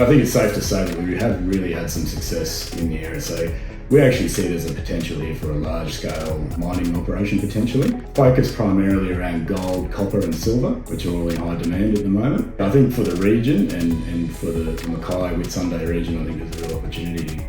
I think it's safe to say that we have really had some success in the area. So we actually see there's a potential here for a large-scale mining operation potentially, focused primarily around gold, copper and silver, which are all in high demand at the moment. I think for the region and for the Mackay Whitsunday region, I think there's a real opportunity.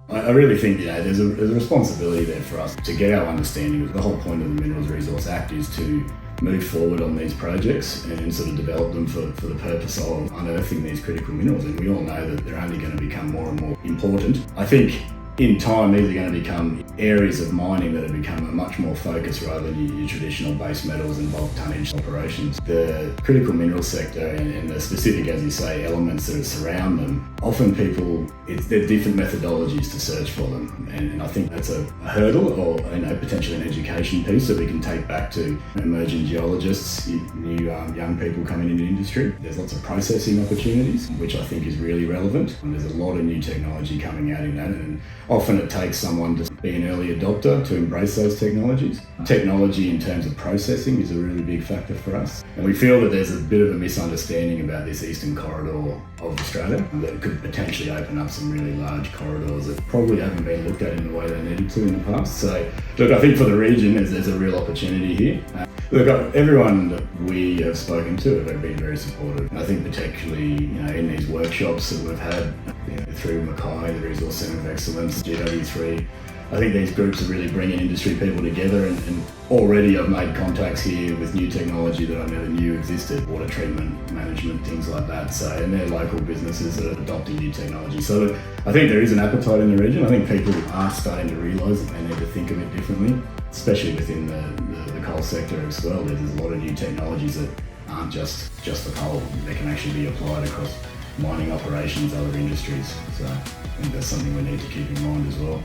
I really think there's a responsibility there for us to get our understanding. The whole point of the Minerals Resource Act is to move forward on these projects and sort of develop them for the purpose of unearthing these critical minerals. And we all know that they're only going to become more and more important. I think in time, these are going to become areas of mining that have become a much more focused rather than your traditional base metals and bulk tonnage operations. The critical mineral sector and the specific, as you say, elements that surround them, often there are different methodologies to search for them. And I think that's a hurdle or potentially an education piece that we can take back to emerging geologists, new young people coming into the industry. There's lots of processing opportunities, which I think is really relevant. And there's a lot of new technology coming out in that. And often it takes someone to be an early adopter to embrace those technologies. Technology in terms of processing is a really big factor for us. And we feel that there's a bit of a misunderstanding about this eastern corridor of Australia that could potentially open up some really large corridors that probably haven't been looked at in the way they needed to in the past. So look, I think for the region there's a real opportunity here. Look, everyone that we have spoken to have been very supportive. I think particularly, in these workshops that we've had through Mackay, the Resource Centre of Excellence, GW3, I think these groups are really bringing industry people together and already I've made contacts here with new technology that I never knew existed, water treatment, management, things like that. So, and they're local businesses that are adopting new technology. So I think there is an appetite in the region. I think people are starting to realise that they need to think of it differently, especially within the coal sector as well. There's a lot of new technologies that aren't just the coal. They can actually be applied across mining operations, other industries. So I think that's something we need to keep in mind as well.